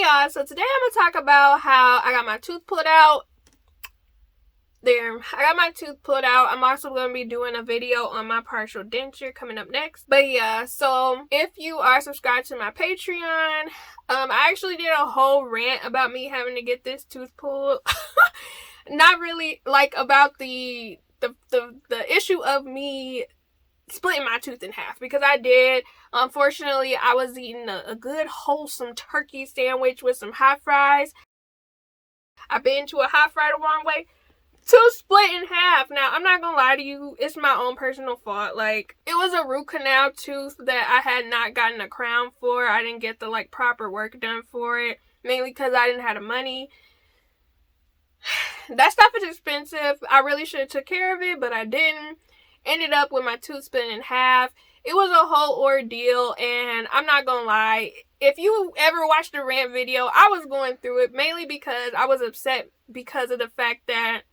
y'all, so today I'm gonna talk about how I got my tooth pulled out. I got my tooth pulled out. I'm also going to be doing a video on my partial denture coming up next. But yeah, so if you are subscribed to my Patreon, I actually did a whole rant about me having to get this tooth pulled. Not really like about the issue of me splitting my tooth in half, because I did. Unfortunately, I was eating a good wholesome turkey sandwich with some hot fries. I bit into a hot fry the wrong way. Tooth split in half. Now, I'm not gonna lie to you, it's my own personal fault. Like, it was a root canal tooth that I had not gotten a crown for. I didn't get the proper work done for it, mainly because I didn't have the money. That stuff is expensive. I really should have took care of it, but I didn't. Ended up with my tooth split in half. It was a whole ordeal, and I'm not gonna lie, if you ever watched the rant video, I was going through it mainly because I was upset because of the fact that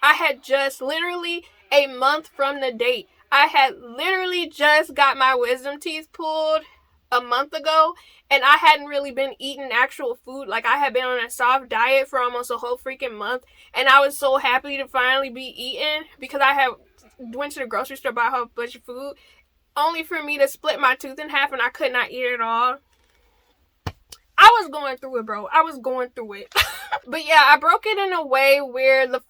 I had just literally a month from the date. I had literally just got my wisdom teeth pulled a month ago, and I hadn't really been eating actual food. Like, I had been on a soft diet for almost a whole freaking month, and I was so happy to finally be eating because I had went to the grocery store, bought a whole bunch of food, only for me to split my tooth in half and I could not eat it all. I was going through it, bro. I was going through it. But yeah, I broke it in a way where the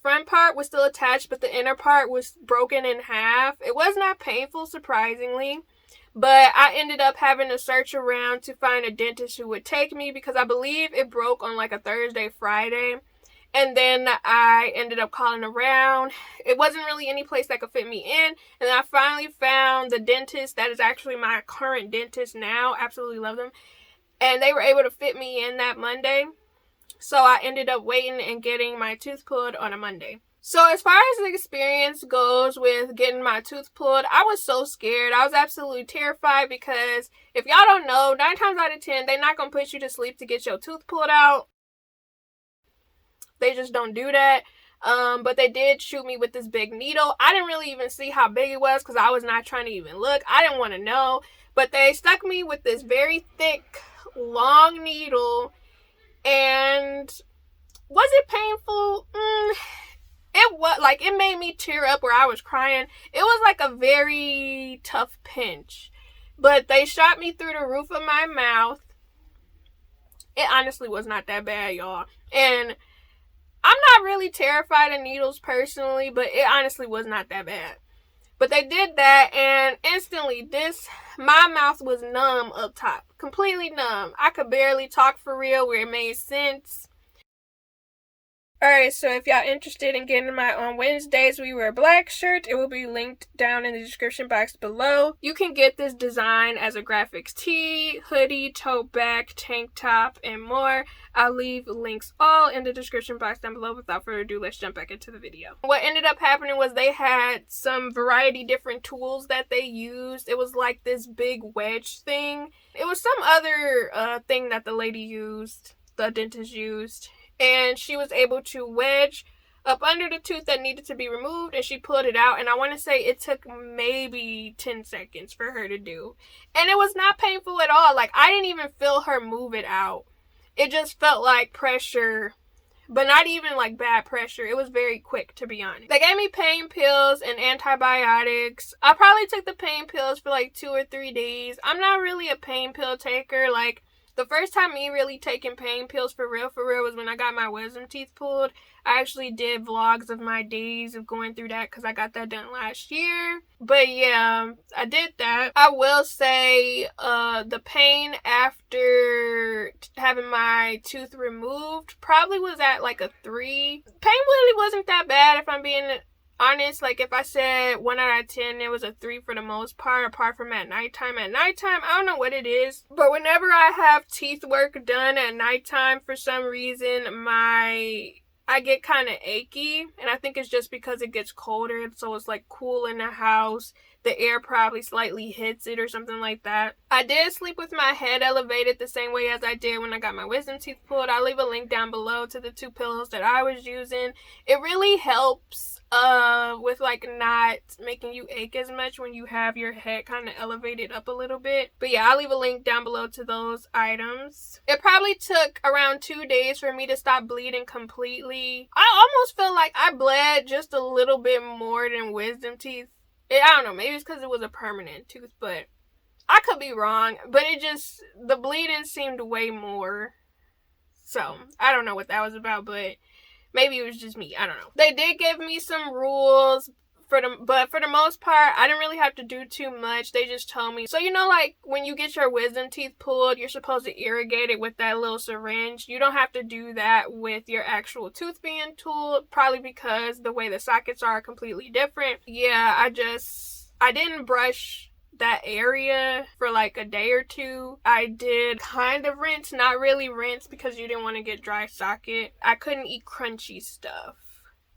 front part was still attached, but the inner part was broken in half. It was not painful, surprisingly. But I ended up having to search around to find a dentist who would take me, because I believe it broke on a Thursday, Friday. And then I ended up calling around. It wasn't really any place that could fit me in. And then I finally found the dentist that is actually my current dentist now. Absolutely love them. And they were able to fit me in that Monday. So I ended up waiting and getting my tooth pulled on a Monday. So as far as the experience goes with getting my tooth pulled, I was so scared. I was absolutely terrified, because if y'all don't know, 9 times out of 10, they're not going to put you to sleep to get your tooth pulled out. They just don't do that. But they did shoot me with this big needle. I didn't really even see how big it was because I was not trying to even look. I didn't want to know. But they stuck me with this very thick, long needle. And was it painful? It was, it made me tear up where I was crying. It was a very tough pinch. But they shot me through the roof of my mouth. It honestly was not that bad, y'all. And I'm not really terrified of needles personally, but it honestly was not that bad. But they did that, and instantly my mouth was numb up top. Completely numb. I could barely talk for real where it made sense. Alright, so if y'all interested in getting my On Wednesdays We Wear Black shirt, it will be linked down in the description box below. You can get this design as a graphics tee, hoodie, tote bag, tank top, and more. I'll leave links all in the description box down below. Without further ado, let's jump back into the video. What ended up happening was they had some variety different tools that they used. It was like this big wedge thing. It was some other thing that the lady used, the dentist used. And she was able to wedge up under the tooth that needed to be removed, and she pulled it out. And I want to say it took maybe 10 seconds for her to do. And it was not painful at all. I didn't even feel her move it out. It just felt like pressure, but not even bad pressure. It was very quick, to be honest. They gave me pain pills and antibiotics. I probably took the pain pills for 2 or 3 days. I'm not really a pain pill taker. The first time me really taking pain pills for real was when I got my wisdom teeth pulled. I actually did vlogs of my days of going through that because I got that done last year. But yeah, I did that. I will say the pain after having my tooth removed probably was at a 3. Pain really wasn't that bad, if I'm being honest. If I said 1 out of 10, it was a 3 for the most part, apart from at nighttime. At nighttime, I don't know what it is, but whenever I have teeth work done at nighttime, for some reason, I get kind of achy, and I think it's just because it gets colder, so it's cool in the house. the air probably slightly hits it or something like that. I did sleep with my head elevated the same way as I did when I got my wisdom teeth pulled. I'll leave a link down below to the 2 pillows that I was using. It really helps with like not making you ache as much when you have your head kind of elevated up a little bit. But yeah, I'll leave a link down below to those items. It probably took around 2 days for me to stop bleeding completely. I almost feel like I bled just a little bit more than wisdom teeth. I don't know, maybe it's because it was a permanent tooth, but I could be wrong. But the bleeding seemed way more. So I don't know what that was about, but maybe it was just me. I don't know. They did give me some rules, but for the most part, I didn't really have to do too much. They just told me. So, you know, like when you get your wisdom teeth pulled, you're supposed to irrigate it with that little syringe. You don't have to do that with your actual tooth being pulled, probably because the way the sockets are completely different. Yeah, I didn't brush that area for like a day or 2. I did kind of rinse, not really rinse because you didn't want to get dry socket. I couldn't eat crunchy stuff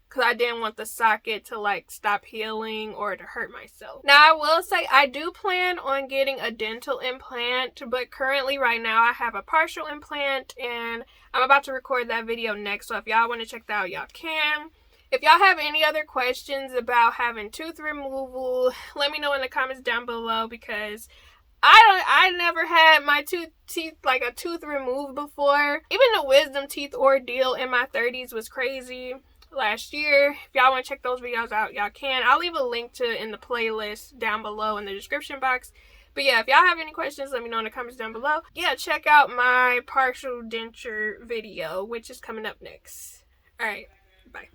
because I didn't want the socket to like stop healing or to hurt myself. Now I will say I do plan on getting a dental implant, but currently right now I have a partial implant and I'm about to record that video next, so if y'all want to check that out, y'all can. If y'all have any other questions about having tooth removal, let me know in the comments down below, because I never had my teeth, like a tooth removed before. Even the wisdom teeth ordeal in my 30s was crazy last year. If y'all want to check those videos out, y'all can. I'll leave a link in the playlist down below in the description box. But yeah, if y'all have any questions, let me know in the comments down below. Yeah, check out my partial denture video, which is coming up next. Alright, bye.